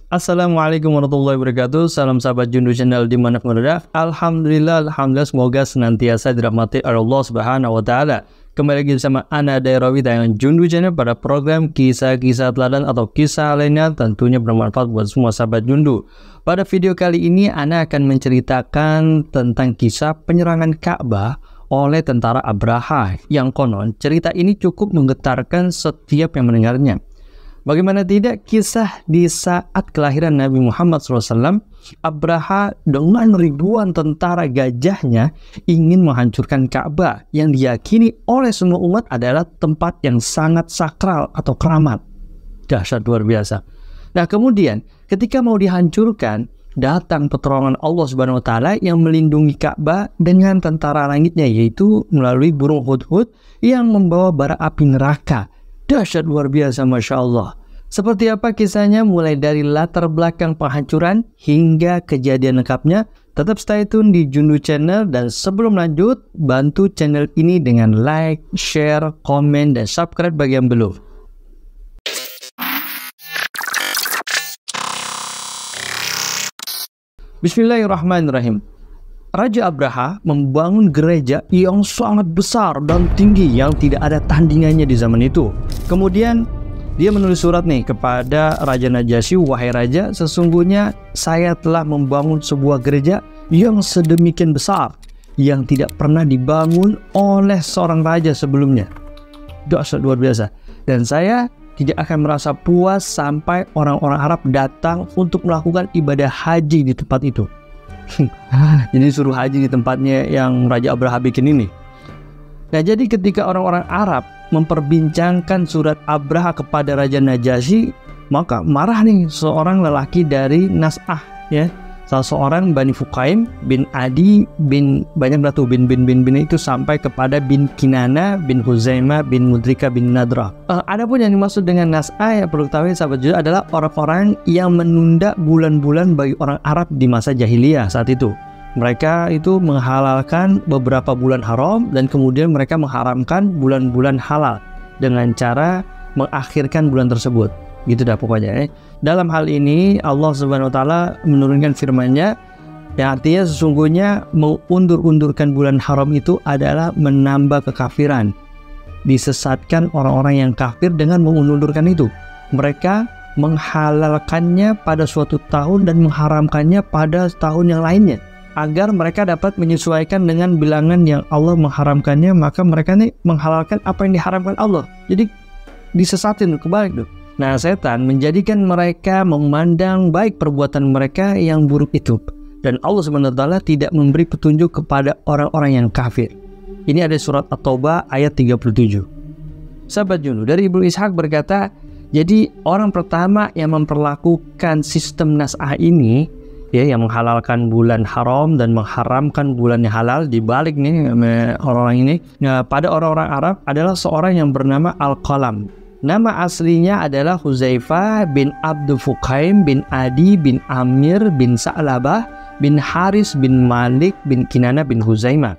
Assalamualaikum warahmatullahi wabarakatuh. Salam sahabat Jundu Channel dimanapun berada. Alhamdulillah semoga senantiasa dirahmati Allah Subhanahu wa Ta'ala. Kembali lagi bersama Ana Dairawi tayangan Jundu Channel pada program kisah-kisah teladan atau kisah lainnya tentunya bermanfaat buat semua sahabat Jundu. Pada video kali ini Ana akan menceritakan tentang kisah penyerangan Ka'bah oleh tentara Abraha yang konon cerita ini cukup menggetarkan setiap yang mendengarnya. Bagaimana tidak, kisah di saat kelahiran Nabi Muhammad SAW, Abraha dengan ribuan tentara gajahnya ingin menghancurkan Ka'bah yang diyakini oleh semua umat adalah tempat yang sangat sakral atau keramat. Dahsyat luar biasa. Nah kemudian ketika mau dihancurkan, datang pertolongan Allah Subhanahu wa Ta'ala yang melindungi Ka'bah dengan tentara langitnya, yaitu melalui burung hudhud yang membawa bara api neraka. Dahsyat luar biasa, Masya Allah. Seperti apa kisahnya mulai dari latar belakang penghancuran hingga kejadian lengkapnya? Tetap stay tune di Jundu Channel, dan sebelum lanjut, bantu channel ini dengan like, share, komen, dan subscribe bagi yang belum. Bismillahirrahmanirrahim. Raja Abraha membangun gereja yang sangat besar dan tinggi yang tidak ada tandingannya di zaman itu. Kemudian dia menulis surat nih kepada Raja Najasyi, wahai raja, sesungguhnya saya telah membangun sebuah gereja yang sedemikian besar yang tidak pernah dibangun oleh seorang raja sebelumnya. Dahsyat luar biasa. Dan saya tidak akan merasa puas sampai orang-orang Arab datang untuk melakukan ibadah haji di tempat itu. Jadi suruh haji di tempatnya yang Raja Abraha bikin ini. Nah jadi ketika orang-orang Arab memperbincangkan surat Abraha kepada Raja Najasyi, maka marah nih seorang lelaki dari Nas'ah, ya, salah seorang Bani Fukaim bin Adi bin banyak batu bin itu sampai kepada bin Kinana bin Huzaimah bin Mudrika bin Nadra. Adapun yang dimaksud dengan Nas'ah, yang perlu ketahui sahabat juga, adalah orang-orang yang menunda bulan-bulan bagi orang Arab di masa jahiliyah saat itu. Mereka itu menghalalkan beberapa bulan haram dan kemudian mereka mengharamkan bulan-bulan halal dengan cara mengakhirkan bulan tersebut. Gitu dah pokoknya. Dalam hal ini Allah Subhanahu wa Ta'ala menurunkan firman-Nya yang artinya sesungguhnya mengundur-undurkan bulan haram itu adalah menambah kekafiran. Disesatkan orang-orang yang kafir dengan mengundur-undurkan itu. Mereka menghalalkannya pada suatu tahun dan mengharamkannya pada tahun yang lainnya, agar mereka dapat menyesuaikan dengan bilangan yang Allah mengharamkannya, maka mereka nih menghalalkan apa yang diharamkan Allah. Jadi disesatin kebalik tuh. Nah setan menjadikan mereka memandang baik perbuatan mereka yang buruk itu, dan Allah SWT tidak memberi petunjuk kepada orang-orang yang kafir. Ini ada surat At-Taubah ayat 37. Sahabat Jundu, dari Ibnu Ishaq berkata, jadi orang pertama yang memperlakukan sistem Nas'ah ini, ya, yang menghalalkan bulan haram dan mengharamkan bulan yang halal, dibalik nih orang-orang ini, nah, pada orang-orang Arab adalah seorang yang bernama Al-Qalam. Nama aslinya adalah Huzaifah bin Abdul Fukaim bin Adi bin Amir bin Sa'labah bin Haris bin Malik bin Kinana bin Huzaimah.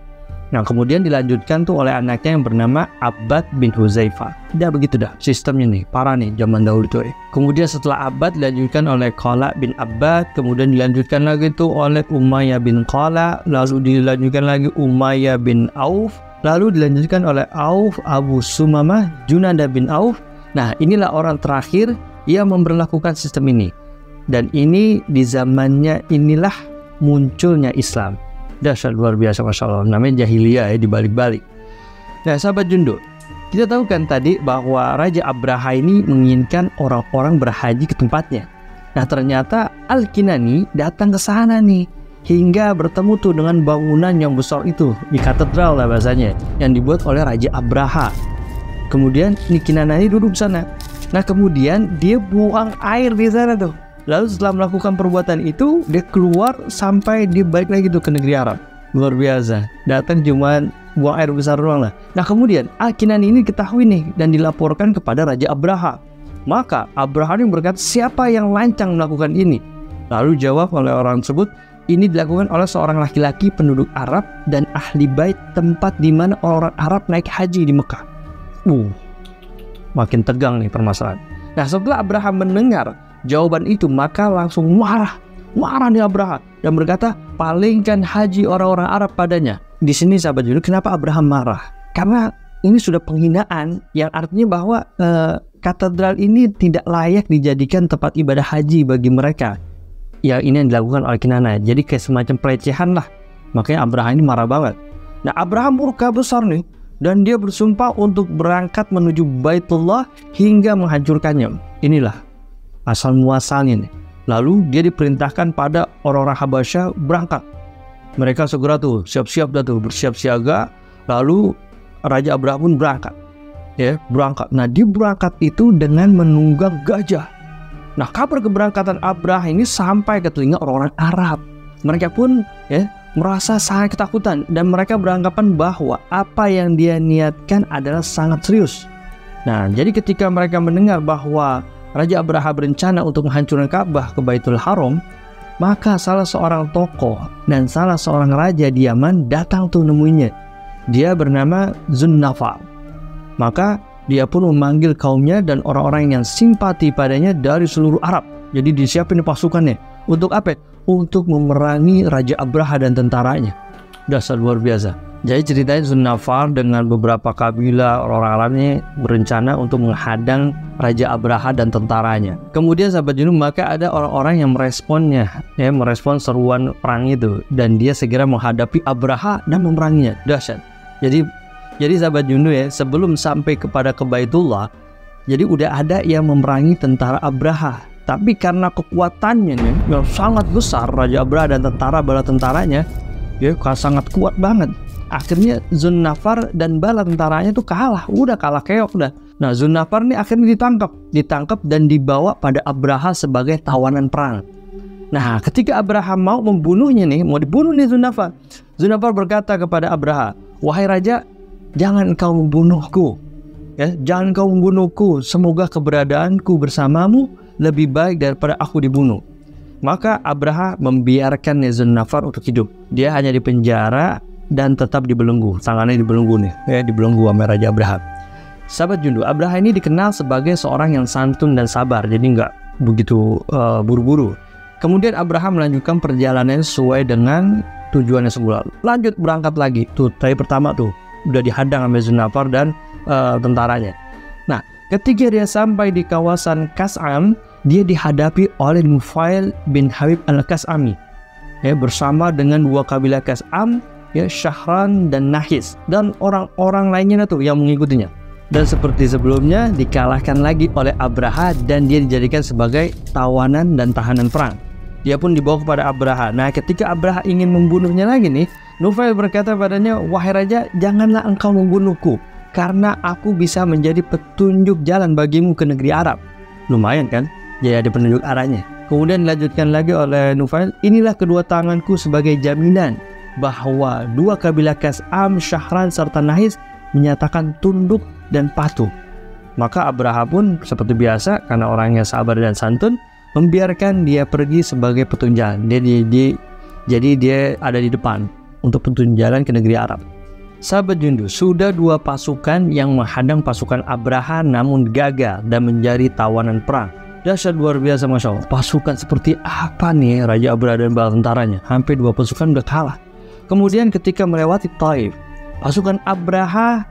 Nah kemudian dilanjutkan tuh oleh anaknya yang bernama Abbad bin Huzaifah. Udah begitu dah sistemnya nih, parah nih zaman dahulu tuh. Kemudian setelah Abbad dilanjutkan oleh Qala bin Abbad, kemudian dilanjutkan lagi tuh oleh Umayyah bin Qala, lalu dilanjutkan lagi Umayyah bin Auf, lalu dilanjutkan oleh Auf, Abu Sumamah, Junada bin Auf. Nah inilah orang terakhir yang memberlakukan sistem ini. Dan ini di zamannya inilah munculnya Islam. Dahsyat luar biasa, Masya Allah. Namanya jahiliyah ya, dibalik-balik. Nah sahabat Jundu, kita tahu kan tadi bahwa Raja Abraha ini menginginkan orang-orang berhaji ke tempatnya. Nah ternyata Al-Kinani datang ke sana nih, hingga bertemu tuh dengan bangunan yang besar itu, di katedral lah bahasanya, yang dibuat oleh Raja Abraha. Kemudian Kinana ini duduk di sana. Nah kemudian dia buang air di sana tuh. Lalu setelah melakukan perbuatan itu, dia keluar sampai dia balik lagi tuh ke negeri Arab. Luar biasa. Datang cuma buang air besar doang lah. Nah kemudian Al-Kinani ini ketahui nih dan dilaporkan kepada Raja Abraha. Maka Abraha ini berkata, siapa yang lancang melakukan ini? Lalu jawab oleh orang tersebut, ini dilakukan oleh seorang laki-laki penduduk Arab dan ahli bait, tempat di mana orang Arab naik haji di Mekah. Makin tegang nih permasalahan. Nah setelah Abraham mendengar jawaban itu, maka langsung marah nih Abraha dan berkata, palingkan haji orang-orang Arab padanya. Di sini sahabat Jundu, kenapa Abraham marah? Karena ini sudah penghinaan, yang artinya bahwa katedral ini tidak layak dijadikan tempat ibadah haji bagi mereka. Ya, ini yang dilakukan oleh Kinana. Jadi kayak semacam pelecehan lah. Makanya Abraham ini marah banget. Nah, Abraham murka besar nih, dan dia bersumpah untuk berangkat menuju Baitullah hingga menghancurkannya. Inilah asal muasalnya nih. Lalu dia diperintahkan pada orang-orang Habasyah berangkat. Mereka segera tuh siap-siap dah tuh, bersiap siaga. Lalu Raja Abraham pun berangkat. Ya, berangkat. Nah, dia berangkat itu dengan menunggang gajah. Nah, kabar keberangkatan Abraham ini sampai ke telinga orang-orang Arab. Mereka pun merasa sangat ketakutan dan mereka beranggapan bahwa apa yang dia niatkan adalah sangat serius. Nah, jadi ketika mereka mendengar bahwa Raja Abraham berencana untuk menghancurkan Ka'bah ke Baitul Haram, maka salah seorang tokoh dan salah seorang raja di Yaman datang tuh nemuinya. Dia bernama Zunnafar. Maka dia pun memanggil kaumnya dan orang-orang yang simpati padanya dari seluruh Arab. Jadi disiapin pasukannya. Untuk apa? Untuk memerangi Raja Abraham dan tentaranya. Dasar luar biasa. Jadi ceritanya Zunnafar dengan beberapa kabilah orang Arabnya berencana untuk menghadang Raja Abraham dan tentaranya. Kemudian sahabat Junub, maka ada orang-orang yang meresponnya, merespon seruan perang itu, dan dia segera menghadapi Abraham dan memeranginya. Dahsyat. Jadi sahabat Jundu sebelum sampai kepada ke Baitullah, jadi udah ada yang memerangi tentara Abraha. Tapi karena kekuatannya yang sangat besar, Raja Abraha dan tentara bala tentaranya sangat kuat banget. Akhirnya Zunnafar dan bala tentaranya tuh kalah keok dah. Nah, Zunnafar ini akhirnya ditangkap dan dibawa pada Abraha sebagai tawanan perang. Nah, ketika Abraha mau membunuhnya mau dibunuh nih Zunnafar. Zunnafar berkata kepada Abraha, wahai raja, jangan engkau membunuhku, jangan engkau membunuhku. Semoga keberadaanku bersamamu lebih baik daripada aku dibunuh. Maka Abraha membiarkan Zunnafar untuk hidup. Dia hanya dipenjara dan tetap dibelenggu. Tangannya dibelenggu dibelenggu sama Raja Abraham. Sahabat Jundu, Abraha ini dikenal sebagai seorang yang santun dan sabar. Jadi nggak begitu buru-buru. Kemudian Abraham melanjutkan perjalanannya sesuai dengan tujuannya semula. Lanjut berangkat lagi. Tuh, tadi pertama tuh udah dihadang sama Zunnafar dan tentaranya. Nah, ketika dia sampai di kawasan Kas'am, dia dihadapi oleh Nufail bin Habib al-Kas'ami, bersama dengan dua kabilah Kas'am, Syahran dan Nahis, dan orang-orang lainnya tuh yang mengikutinya. Dan seperti sebelumnya dikalahkan lagi oleh Abraha dan dia dijadikan sebagai tawanan dan tahanan perang. Dia pun dibawa kepada Abraha. Nah, ketika Abraha ingin membunuhnya lagi nih, Nufail berkata padanya, wahai raja, janganlah engkau membunuhku, karena aku bisa menjadi petunjuk jalan bagimu ke negeri Arab. Lumayan kan? Jadi ada penunjuk arahnya. Kemudian dilanjutkan lagi oleh Nufail, inilah kedua tanganku sebagai jaminan bahwa dua kabilah Kas'am, Syahran serta Nahis menyatakan tunduk dan patuh. Maka Abraha pun seperti biasa, karena orangnya sabar dan santun, membiarkan dia pergi sebagai petunjuk. Jadi dia ada di depan untuk petunjuk jalan ke negeri Arab. Sahabat Jundu, sudah dua pasukan yang menghadang pasukan Abraha namun gagal dan menjadi tawanan perang. Dahsyat luar biasa, Masya Allah. Pasukan seperti apa nih Raja Abraha dan bala tentaranya? Hampir dua pasukan udah kalah. Kemudian ketika melewati Taif, pasukan Abraha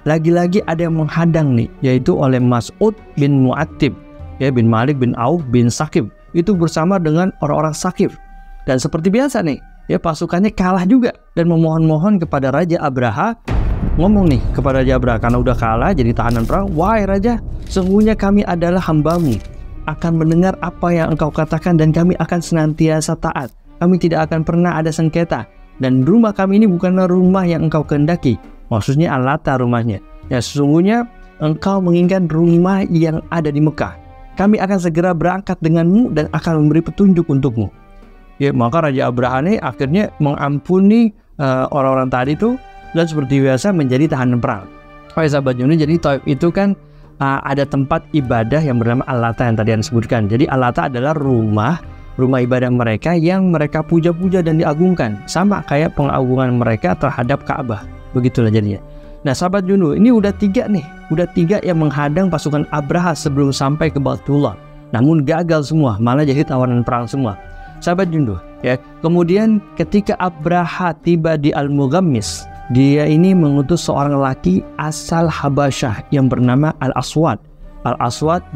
lagi-lagi ada yang menghadang nih, yaitu oleh Mas'ud bin Mu'attib, bin Malik bin Auf bin Saqif. Itu bersama dengan orang-orang Saqif. Dan seperti biasa nih, pasukannya kalah juga dan memohon-mohon kepada Raja Abraha, ngomong nih kepada Raja Abraha, karena udah kalah jadi tahanan perang, wahai raja, sesungguhnya kami adalah hambamu, akan mendengar apa yang engkau katakan dan kami akan senantiasa taat. Kami tidak akan pernah ada sengketa, dan rumah kami ini bukanlah rumah yang engkau kehendaki. Maksudnya Al-Lata rumahnya. Ya, sesungguhnya engkau menginginkan rumah yang ada di Mekah. Kami akan segera berangkat denganmu dan akan memberi petunjuk untukmu. Maka Raja Abraha ini akhirnya mengampuni orang-orang tadi itu dan seperti biasa menjadi tahanan perang. Sahabat Jundu, jadi Taif itu kan ada tempat ibadah yang bernama Al-Lata yang tadi Anda sebutkan. Jadi Al-Lata adalah rumah ibadah mereka yang mereka puja-puja dan diagungkan, sama kayak pengagungan mereka terhadap Ka'bah. Begitulah jadinya. Nah, sahabat Jundu, ini udah tiga yang menghadang pasukan Abraha sebelum sampai ke Baitullah. namun gagal semua, malah jadi tawanan perang semua. Sahabat Junduh, ya. Kemudian ketika Abraha tiba di Al-Mughammis, dia ini mengutus seorang lelaki asal Habasyah yang bernama Al-Aswad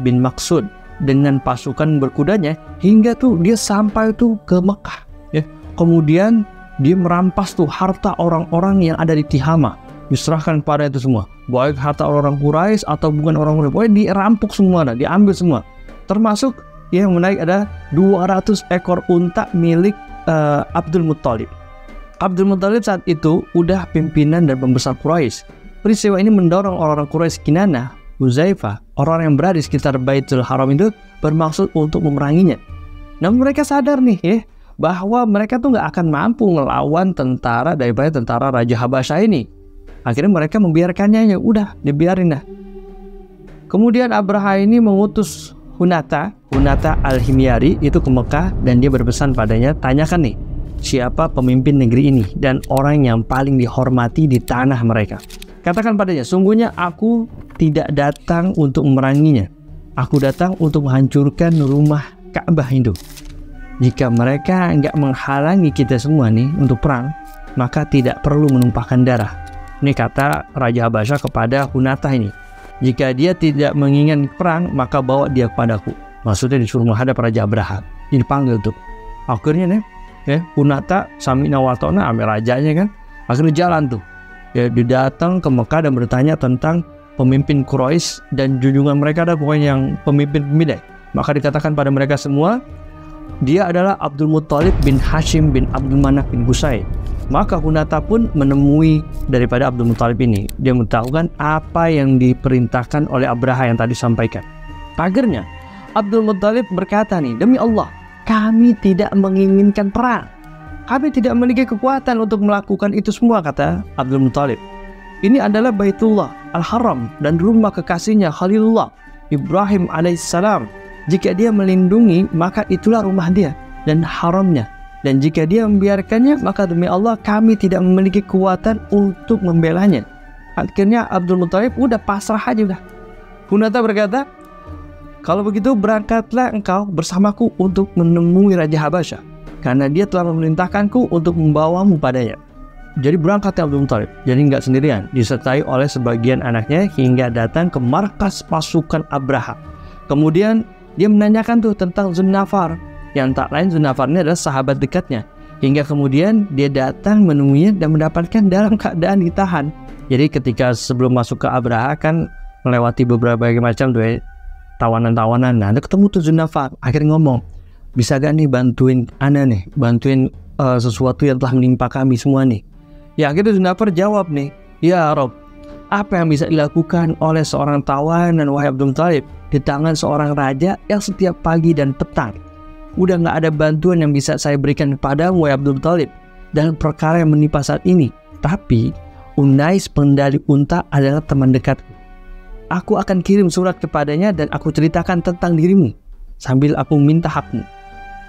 bin Maksud dengan pasukan berkudanya, hingga tuh dia sampai tuh ke Mekah, ya. Kemudian dia merampas tuh harta orang-orang yang ada di Tihama, diserahkan pada itu semua, baik harta orang-orang Quraisy atau bukan orang-orang Quraisy, dirampok semua, diambil semua, termasuk yang menarik ada 200 ekor unta milik Abdul Muttalib. Abdul Muttalib saat itu udah pimpinan dan pembesar Quraisy. Peristiwa ini mendorong orang-orang Quraisy Kinanah, Huzaifah, orang yang berada di sekitar Baitul Haram itu bermaksud untuk memeranginya. Namun mereka sadar nih, ya, bahwa mereka tuh nggak akan mampu ngelawan tentara daripada tentara Raja Habasyah ini. Akhirnya mereka membiarkannya, ya udah dibiarin dah. Kemudian Abraha ini mengutus Hunata Al-Himyari itu ke Mekah, dan dia berpesan padanya, tanyakan nih siapa pemimpin negeri ini dan orang yang paling dihormati di tanah mereka. Katakan padanya, sungguhnya aku tidak datang untuk memeranginya, aku datang untuk menghancurkan rumah Ka'bah itu. Jika mereka nggak menghalangi kita semua nih untuk perang, maka tidak perlu menumpahkan darah. Ini kata Raja Habasyah kepada Hunata ini. Jika dia tidak menginginkan perang, maka bawa dia kepadaku. Maksudnya disuruh menghadap Raja Abraha. Ini dipanggil tuh. Akhirnya nih, ya, Hunata sami'na wa ta'na, ambil rajanya kan. Akhirnya jalan tuh. Ya, dia datang ke Mekah dan bertanya tentang pemimpin Quraisy dan junjungan mereka, ada pokoknya yang pemimpin-pemimpin. Maka dikatakan pada mereka semua, dia adalah Abdul Muttalib bin Hashim bin Abdul Manaf bin Qusay. Maka Hunata pun menemui daripada Abdul Muttalib ini. Dia mengetahukan apa yang diperintahkan oleh Abraha yang tadi sampaikan. Akhirnya Abdul Muttalib berkata nih, demi Allah, kami tidak menginginkan perang. Kami tidak memiliki kekuatan untuk melakukan itu semua, kata Abdul Muttalib. Ini adalah Baitullah Al-Haram dan rumah kekasihnya Khalilullah Ibrahim alaihissalam. Jika dia melindungi, maka itulah rumah dia dan haramnya. Dan jika dia membiarkannya, maka demi Allah kami tidak memiliki kekuatan untuk membelanya. Akhirnya Abdul Muttalib udah pasrah aja udah. Hunata berkata, kalau begitu berangkatlah engkau bersamaku untuk menemui Raja Habasyah, karena dia telah memerintahkanku untuk membawamu padanya. Jadi berangkatnya Abdul Muttalib, jadi nggak sendirian, disertai oleh sebagian anaknya hingga datang ke markas pasukan Abraha. Kemudian dia menanyakan tuh tentang Zunnafar, yang tak lain Zunnafar ini adalah sahabat dekatnya. Hingga kemudian dia datang menemuinya dan mendapatkan dalam keadaan ditahan. Jadi ketika sebelum masuk ke Abraha kan melewati beberapa macam tuh, ya, tawanan-tawanan. Nah, ada ketemu tuh Zunnafar, akhirnya ngomong, bisa gak nih bantuin ana nih, bantuin sesuatu yang telah menimpa kami semua nih. Ya akhirnya Zunnafar jawab nih, ya Rob, apa yang bisa dilakukan oleh seorang tawanan wahai Abdul Muttalib di tangan seorang raja yang setiap pagi dan petang? Udah gak ada bantuan yang bisa saya berikan kepadamu wahai Abdul Muttalib dalam perkara yang menimpa saat ini. Tapi Unais pengendali unta adalah teman dekatku. Aku akan kirim surat kepadanya dan aku ceritakan tentang dirimu sambil aku minta hakmu.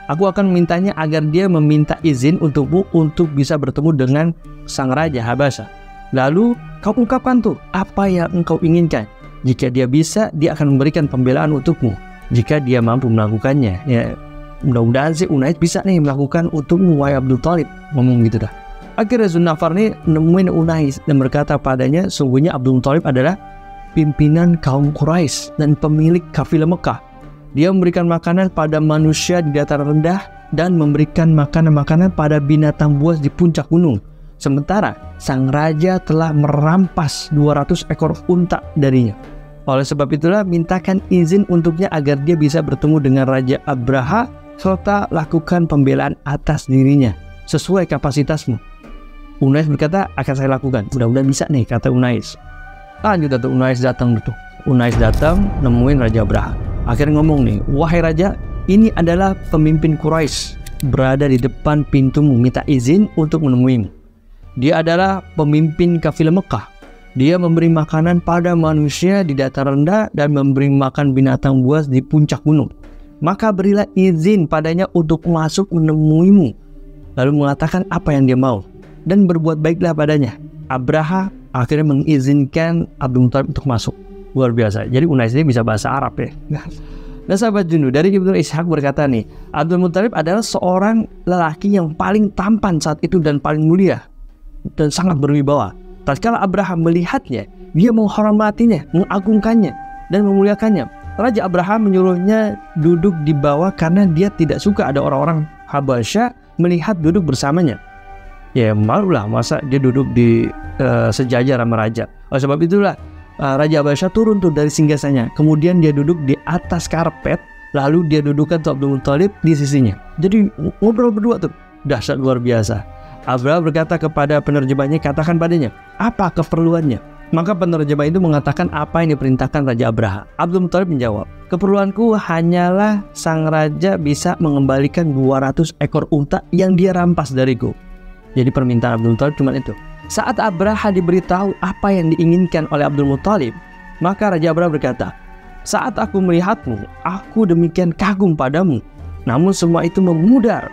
Aku akan memintanya agar dia meminta izin untukmu untuk bisa bertemu dengan sang Raja Habasyah. Lalu kau ungkapkan tuh apa yang engkau inginkan. Jika dia bisa, dia akan memberikan pembelaan untukmu. Jika dia mampu melakukannya, ya mudah-mudahan sih Unais bisa nih melakukan untukmu wahai Abdul Muttalib. Ngomong gitu dah. Akhirnya Zunnafar nih nemuin Unais dan berkata padanya, sungguhnya Abdul Muttalib adalah pimpinan kaum Quraisy dan pemilik kafilah Mekah. Dia memberikan makanan pada manusia di dataran rendah dan memberikan makanan-makanan pada binatang buas di puncak gunung. Sementara sang raja telah merampas 200 ekor unta darinya. Oleh sebab itulah mintakan izin untuknya agar dia bisa bertemu dengan Raja Abraha serta lakukan pembelaan atas dirinya sesuai kapasitasmu. Unais berkata, akan saya lakukan. Mudah-mudahan bisa nih, kata Unais. Lanjut tuh Unais datang tuh. Unais datang nemuin Raja Abraha. Akhirnya ngomong nih, wahai raja, ini adalah pemimpin Quraisy berada di depan pintumu, minta izin untuk menemuimu. Dia adalah pemimpin kafilah Mekah. Dia memberi makanan pada manusia di dataran rendah dan memberi makan binatang buas di puncak gunung. Maka berilah izin padanya untuk masuk menemuimu. Lalu mengatakan apa yang dia mau dan berbuat baiklah padanya. Abraha akhirnya mengizinkan Abdul Muttalib untuk masuk. Luar biasa. Jadi Unais ini bisa bahasa Arab ya. Nah sahabat Jundu, dari Ibnu Ishaq berkata nih, Abdul Muthalib adalah seorang lelaki yang paling tampan saat itu dan paling mulia dan sangat berwibawa. Tatkala Abraha melihatnya, dia menghormatinya, mengagungkannya dan memuliakannya. Raja Abraha menyuruhnya duduk di bawah karena dia tidak suka ada orang-orang Habasyah melihat duduk bersamanya. Ya malulah masa dia duduk di sejajar sama raja. Oleh sebab itulah Raja Habasyah turun tuh dari singgasananya. Kemudian dia duduk di atas karpet, lalu dia dudukkan tuh Abdul Muthalib di sisinya. Jadi ngobrol berdua tuh, dahsyat luar biasa. Abraha berkata kepada penerjemahnya, katakan padanya, apa keperluannya? Maka penerjemah itu mengatakan apa yang diperintahkan Raja Abraha. Abdul Muthalib menjawab, keperluanku hanyalah sang raja bisa mengembalikan 200 ekor unta yang dia rampas dariku. Jadi permintaan Abdul Muthalib cuma itu. Saat Abraha diberitahu apa yang diinginkan oleh Abdul Muthalib, maka Raja Abraha berkata, saat aku melihatmu, aku demikian kagum padamu. Namun semua itu memudar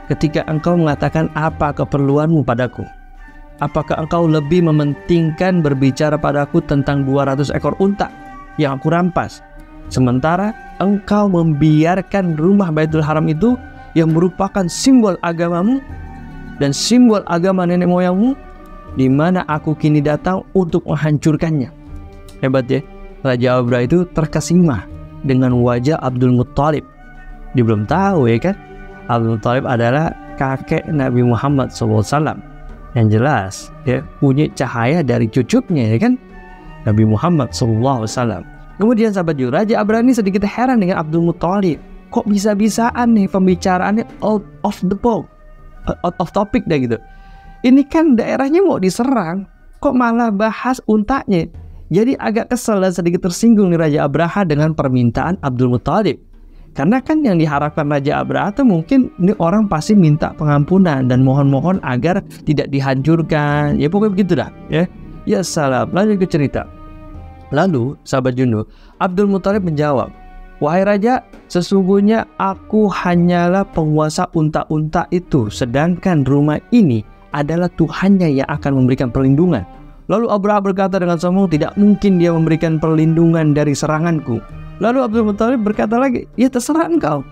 ketika engkau mengatakan apa keperluanmu padaku. Apakah engkau lebih mementingkan berbicara padaku tentang 200 ekor unta yang aku rampas, sementara engkau membiarkan rumah Baitul Haram itu yang merupakan simbol agamamu dan simbol agama nenek moyangmu, di mana aku kini datang untuk menghancurkannya. Hebat ya, Raja Abraha itu terkesima dengan wajah Abdul Muthalib. Dia belum tahu ya kan, Abdul Muthalib adalah kakek Nabi Muhammad SAW. Yang jelas ya, punya cahaya dari cucunya ya kan, Nabi Muhammad SAW. Kemudian sahabat Jundu, Raja Abraha ini sedikit heran dengan Abdul Muthalib. Kok bisa-bisaan nih pembicaraannya out of topic dah gitu. Ini kan daerahnya mau diserang, kok malah bahas untanya. Jadi agak kesel dan sedikit tersinggung nih Raja Abraha dengan permintaan Abdul Muthalib. Karena kan yang diharapkan Raja Abraha itu mungkin ini orang pasti minta pengampunan dan mohon-mohon agar tidak dihancurkan. Ya pokoknya begitu dah ya. Ya salam, lanjut ke cerita. Lalu sahabat Jundu, Abdul Muthalib menjawab, wahai Raja, sesungguhnya aku hanyalah penguasa unta-unta itu, sedangkan rumah ini adalah Tuhannya yang akan memberikan perlindungan. Lalu Abraha berkata dengan sombong, tidak mungkin dia memberikan perlindungan dari seranganku. Lalu Abdul Muthalib berkata lagi, ya terserah engkau,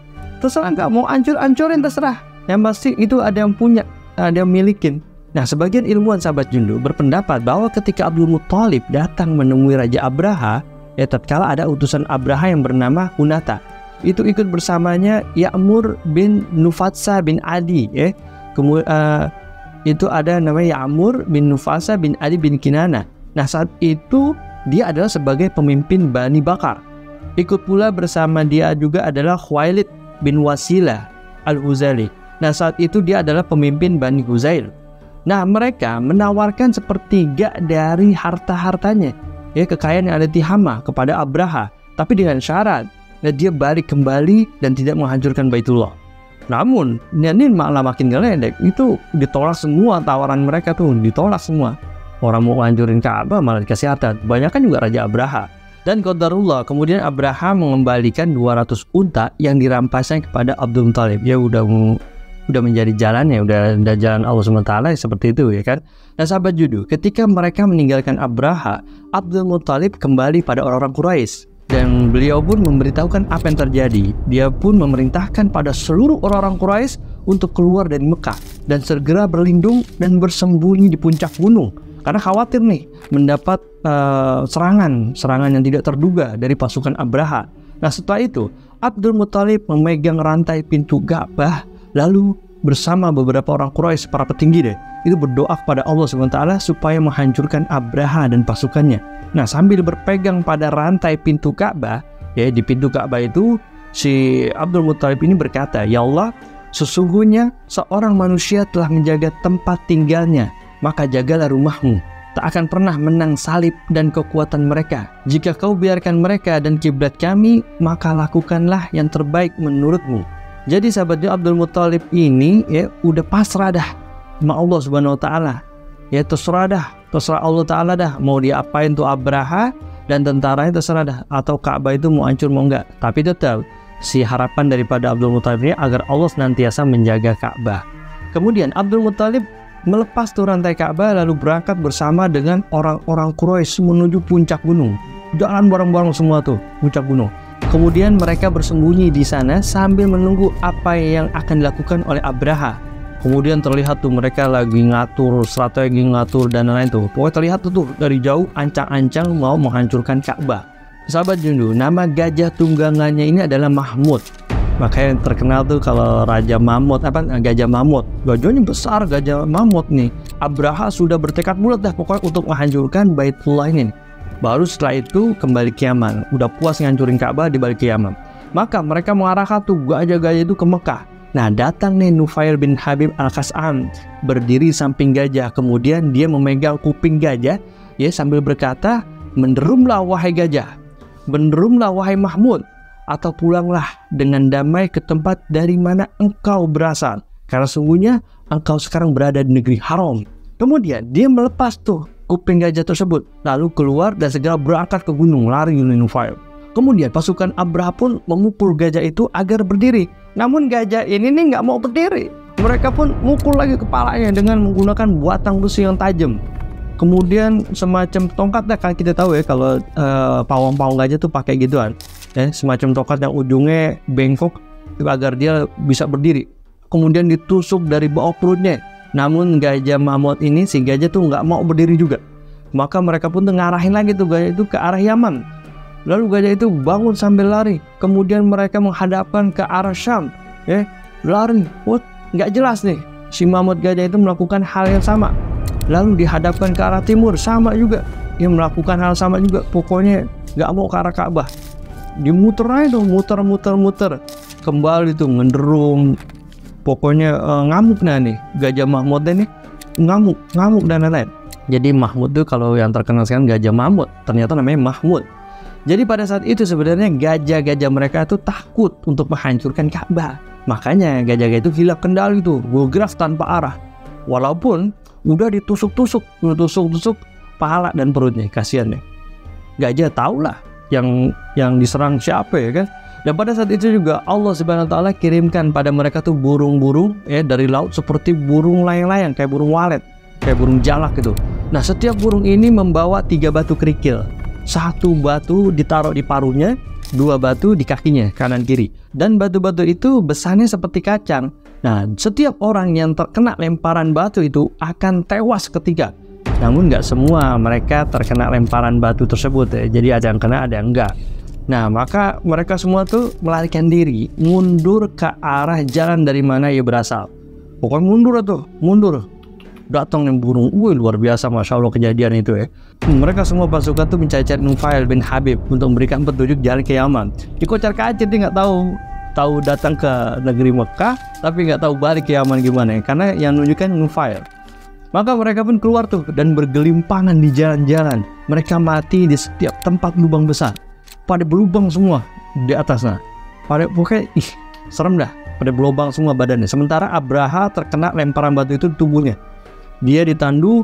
mau hancur-hancurin terserah. Yang pasti itu ada yang punya, ada yang milikin. Nah sebagian ilmuwan sahabat Jundu berpendapat bahwa ketika Abdul Muthalib datang menemui Raja Abraha, ya tatkala ada utusan Abraha yang bernama Hunata, itu ikut bersamanya Ya'mur bin Nufatsa bin Adi ya. Kemudian itu ada namanya Ya'mur bin Nufasa bin Ali bin Kinana. Nah saat itu dia adalah sebagai pemimpin Bani Bakar. Ikut pula bersama dia juga adalah Khuwailid bin Wasilah al-Huzali. Nah saat itu dia adalah pemimpin Bani Huzail. Nah mereka menawarkan sepertiga dari harta-hartanya, ya kekayaan yang ada di Hama kepada Abraha, tapi dengan syarat dia balik kembali dan tidak menghancurkan Baitullah. Namun ini malah makin ngeledek, itu ditolak semua tawaran mereka tuh, ditolak semua. Orang mau hancurin Ka'bah malah dikasih harta. Banyak kan juga Raja Abraha. Dan qadarullah, kemudian Abraha mengembalikan 200 unta yang dirampasnya kepada Abdul Muthalib. Ya udah menjadi jalannya, udah jalan Allah SWT seperti itu ya kan. Nah sahabat Jundu, ketika mereka meninggalkan Abraha, Abdul Muthalib kembali pada orang-orang Quraisy. Dan beliau pun memberitahukan apa yang terjadi. Dia pun memerintahkan pada seluruh orang-orang Quraisy untuk keluar dari Mekah dan segera berlindung dan bersembunyi di puncak gunung, karena khawatir nih mendapat serangan yang tidak terduga dari pasukan Abraha. Nah setelah itu Abdul Muthalib memegang rantai pintu Ka'bah, lalu bersama beberapa orang Quraisy, para petinggi deh, itu berdoa kepada Allah SWT supaya menghancurkan Abraha dan pasukannya. Nah sambil berpegang pada rantai pintu Ka'bah, ya di pintu Ka'bah itu si Abdul Muthalib ini berkata, ya Allah, sesungguhnya seorang manusia telah menjaga tempat tinggalnya, maka jagalah rumahmu. Tak akan pernah menang salib dan kekuatan mereka. Jika kau biarkan mereka dan kiblat kami, maka lakukanlah yang terbaik menurutmu. Jadi sahabatnya Abdul Muthalib ini ya udah pasrah dah sama Allah Subhanahu wa taala. Ya terserah Allah taala dah mau diapain tuh Abraha dan tentaranya, terserah dah, atau Ka'bah itu mau hancur mau enggak. Tapi tetap si harapan daripada Abdul Muthalib ini agar Allah senantiasa menjaga Ka'bah. Kemudian Abdul Muthalib melepas tuh rantai Ka'bah lalu berangkat bersama dengan orang-orang Quraisy menuju puncak gunung. Jalan bareng-bareng semua tuh puncak gunung. Kemudian mereka bersembunyi di sana sambil menunggu apa yang akan dilakukan oleh Abraha. Kemudian terlihat tuh mereka lagi ngatur strategi, ngatur dan lain-lain tuh. Pokoknya terlihat tuh dari jauh ancang-ancang mau menghancurkan Ka'bah. Sahabat Jundu, nama gajah tunggangannya ini adalah Mahmud. Makanya yang terkenal tuh kalau Raja Mamut, Gajah Mamut. Gajahnya besar, Gajah Mamut nih. Abraha sudah bertekad bulat dah pokoknya untuk menghancurkan Baitullah ini. Baru setelah itu kembali ke Yaman. Udah puas ngancurin Ka'bah, dibalik ke Yaman. Maka mereka mengarahkan tuh gajah-gajah itu ke Mekah. Nah, datang nih Nufail bin Habib Al-Khas'am berdiri samping gajah. Kemudian dia memegang kuping gajah ya sambil berkata, "Menderumlah wahai gajah. Menderumlah wahai Mahmud. Atau pulanglah dengan damai ke tempat dari mana engkau berasal. Karena sungguhnya engkau sekarang berada di negeri haram." Kemudian dia melepas tuh kuping gajah tersebut, lalu keluar dan segera berangkat ke gunung, lari Nufail. Kemudian pasukan Abraha pun memukul gajah itu agar berdiri. Namun gajah ini nih nggak mau berdiri. Mereka pun mukul lagi kepalanya dengan menggunakan batang besi yang tajam. Kemudian semacam tongkat, kan kita tahu ya kalau pawang-pawang gajah tuh pakai gituan. Semacam tongkat yang ujungnya bengkok agar dia bisa berdiri. Kemudian ditusuk dari bawah perutnya. Namun gajah Mamut ini, si gajah tuh nggak mau berdiri juga. Maka mereka pun tuh ngarahin lagi tuh gajah itu ke arah Yaman. Lalu gajah itu bangun sambil lari. Kemudian mereka menghadapkan ke arah Syam. Lari. Nggak jelas nih. Si Mamut gajah itu melakukan hal yang sama. Lalu dihadapkan ke arah timur, sama juga. Dia melakukan hal sama juga. Pokoknya nggak mau ke arah Ka'bah. Dimuter aja tuh, muter. Kembali tuh ngenderung. Pokoknya ngamuk nih Gajah Mahmud ini, ngamuk dan lain-lain. Jadi Mahmud tuh kalau yang terkenal sekarang Gajah Mamut, ternyata namanya Mahmud. Jadi pada saat itu sebenarnya gajah-gajah mereka itu takut untuk menghancurkan Ka'bah. Makanya gajah-gajah itu hilang kendali tuh, bergerak tanpa arah. Walaupun udah ditusuk pahala dan perutnya, kasihan nih. Gajah tahulah yang diserang siapa ya kan. Dan pada saat itu juga Allah Subhanahu wa taala kirimkan pada mereka tuh burung-burung dari laut seperti burung layang-layang, kayak burung walet, kayak burung jalak gitu. Nah, setiap burung ini membawa 3 batu kerikil. 1 batu ditaruh di paruhnya, 2 batu di kakinya kanan kiri. Dan batu-batu itu besarnya seperti kacang. Nah, setiap orang yang terkena lemparan batu itu akan tewas ketika. Namun nggak semua mereka terkena lemparan batu tersebut ya. Jadi ada yang kena, ada yang enggak. Nah, maka mereka semua tuh melarikan diri, mundur ke arah jalan dari mana ia berasal. Pokoknya mundur. Datang yang burung, luar biasa, Masya Allah kejadian itu ya. Mereka semua pasukan tuh mencari Nufail bin Habib untuk memberikan petunjuk jalan ke Yaman. Dikocar-kacir, dia nggak tahu datang ke negeri Mekah, tapi nggak tahu balik ke Yaman gimana ya, karena yang nunjukkan Nufail. Maka mereka pun keluar tuh dan bergelimpangan di jalan-jalan. Mereka mati di setiap tempat lubang besar. Pada berlubang semua di atasnya. Pokoknya serem dah. Pada berlubang semua badannya. Sementara Abraha terkena lemparan batu itu di tubuhnya. Dia ditandu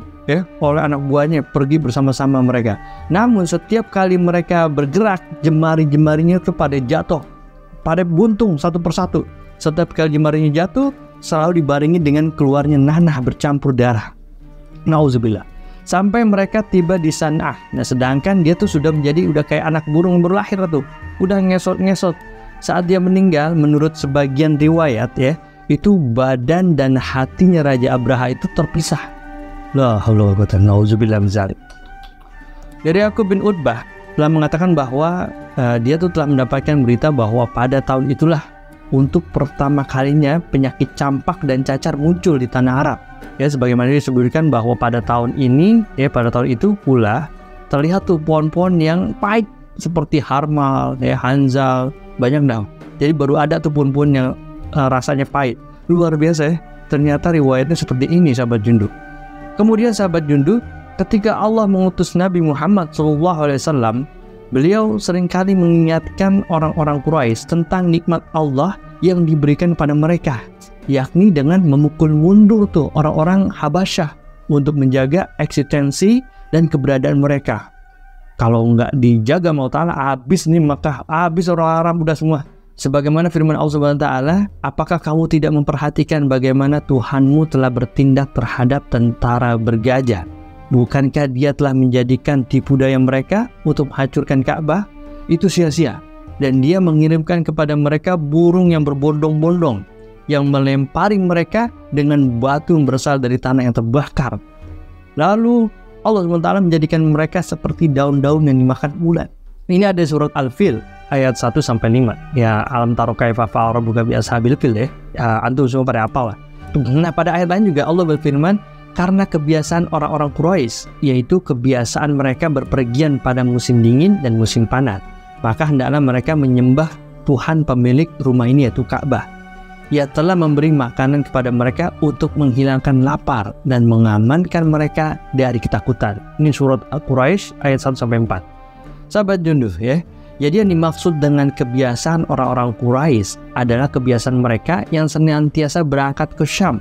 oleh anak buahnya pergi bersama-sama mereka. Namun setiap kali mereka bergerak, jemari-jemarinya itu pada jatuh, pada buntung satu persatu. Setiap kali jemarinya jatuh, selalu dibarengi dengan keluarnya nanah bercampur darah. Nauzubillah. Sampai mereka tiba di San'ah. Nah, sedangkan dia tuh sudah kayak anak burung berlahir tuh, udah ngesot-ngesot. Saat dia meninggal, menurut sebagian riwayat ya, itu badan dan hatinya Raja Abraha itu terpisah. La haula wa quwwata nauzubillah min dzalik. Dari Yaqub bin Utbah telah mengatakan bahwa dia tuh telah mendapatkan berita bahwa pada tahun itulah untuk pertama kalinya penyakit campak dan cacar muncul di tanah Arab. Ya, sebagaimana disebutkan bahwa pada tahun ini, pada tahun itu pula terlihat tuh pohon-pohon yang pahit seperti harmal, hanzal, banyak dah. Jadi baru ada tuh pohon-pohon yang rasanya pahit. Luar biasa ya. Ternyata riwayatnya seperti ini, sahabat Jundu. Kemudian sahabat Jundu, ketika Allah mengutus Nabi Muhammad SAW, beliau seringkali mengingatkan orang-orang Quraisy tentang nikmat Allah yang diberikan pada mereka, yakni dengan memukul mundur tuh orang-orang Habasyah untuk menjaga eksistensi dan keberadaan mereka. Kalau nggak dijaga Allah Ta'ala, habis nih Makkah, habis orang Arab udah semua. Sebagaimana firman Allah Subhanahu wa taala, apakah kamu tidak memperhatikan bagaimana Tuhanmu telah bertindak terhadap tentara bergajah? Bukankah dia telah menjadikan tipu daya mereka untuk menghancurkan Ka'bah? Itu sia-sia. dan dia mengirimkan kepada mereka burung yang berbondong-bondong yang melempari mereka dengan batu yang berasal dari tanah yang terbakar. Lalu Allah SWT menjadikan mereka seperti daun-daun yang dimakan ulat. Ini ada surat Al-Fil ayat 1-5. Ya, alam taro kaifa fa'ala rabbuka bi ashabil fil ya. Antum semua pada hafal lah. Nah, pada ayat lain juga Allah berfirman, karena kebiasaan orang-orang Quraisy, yaitu kebiasaan mereka berpergian pada musim dingin dan musim panas, maka hendaklah mereka menyembah Tuhan pemilik rumah ini, yaitu Ka'bah. Ia telah memberi makanan kepada mereka untuk menghilangkan lapar dan mengamankan mereka dari ketakutan. Ini surat Al-Quraisy ayat 1-4. Sahabat Junduh ya. Jadi yang dimaksud dengan kebiasaan orang-orang Quraisy adalah kebiasaan mereka yang senantiasa berangkat ke Syam.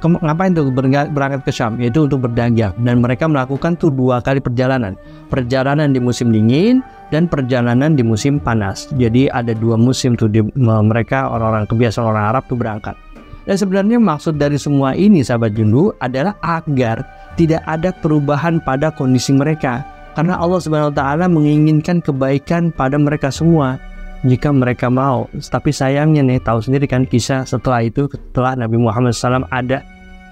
Ngapain tuh berangkat ke Syam? Yaitu untuk berdagang. Dan mereka melakukan tuh 2 kali perjalanan. Perjalanan di musim dingin dan perjalanan di musim panas. Jadi ada 2 musim tuh mereka orang-orang kebiasaan orang Arab tuh berangkat. Dan sebenarnya maksud dari semua ini sahabat Jundu adalah agar tidak ada perubahan pada kondisi mereka. Karena Allah SWT menginginkan kebaikan pada mereka semua jika mereka mau. Tapi sayangnya nih, tahu sendiri kan kisah setelah itu, setelah Nabi Muhammad SAW ada,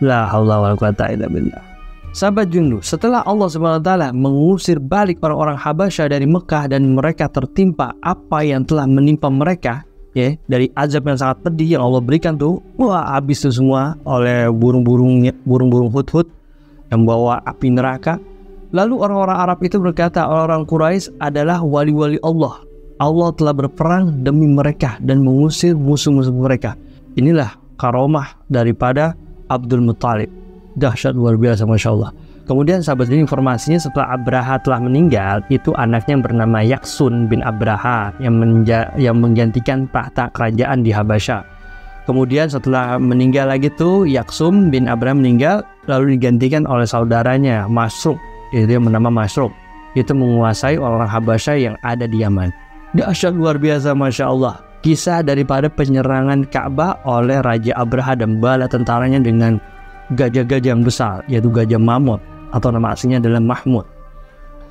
la haula wala quwata illa billah. Sahabat Jundu, setelah Allah SWT mengusir balik orang-orang Habasyah dari Mekah dan mereka tertimpa apa yang telah menimpa mereka, ya, dari azab yang sangat pedih yang Allah berikan tuh, wah habis tuh semua oleh burung-burung hudhud yang bawa api neraka. Lalu orang-orang Arab itu berkata, orang Quraisy adalah wali-wali Allah. Allah telah berperang demi mereka dan mengusir musuh-musuh mereka. Inilah karomah daripada Abdul Muttalib. Dahsyat luar biasa, Masya Allah. Kemudian sahabat ini informasinya setelah Abraha telah meninggal, itu anaknya bernama Yaksun bin Abraha yang menggantikan tahta kerajaan di Habasyah. Kemudian setelah meninggal lagi tuh Yaksum bin Abraha meninggal, lalu digantikan oleh saudaranya Masruq. Itu yang bernama Masruq. Itu menguasai orang Habasyah yang ada di Yaman. Dahsyat luar biasa, Masya Allah. Kisah daripada penyerangan Ka'bah oleh Raja Abraha dan bala tentaranya dengan gajah-gajah yang besar, yaitu gajah mamut, atau nama aslinya adalah Mahmud.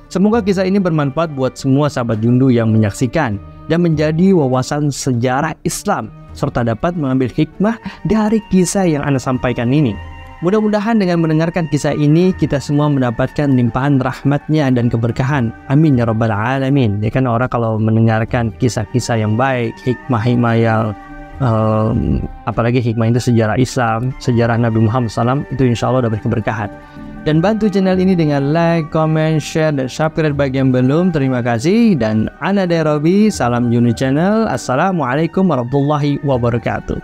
Semoga kisah ini bermanfaat buat semua sahabat Jundu yang menyaksikan dan menjadi wawasan sejarah Islam, serta dapat mengambil hikmah dari kisah yang Anda sampaikan ini. Mudah-mudahan dengan mendengarkan kisah ini kita semua mendapatkan limpahan rahmatnya dan keberkahan. Amin ya rabbal alamin. Ya kan, orang kalau mendengarkan kisah-kisah yang baik, hikmah-hikmah yang apalagi hikmah itu sejarah Islam, sejarah Nabi Muhammad SAW, itu insya Allah dapat keberkahan. Dan bantu channel ini dengan like, comment, share, dan subscribe bagi yang belum. Terima kasih. Dan Ana Derobi, salam Jundu Channel. Assalamualaikum warahmatullahi wabarakatuh.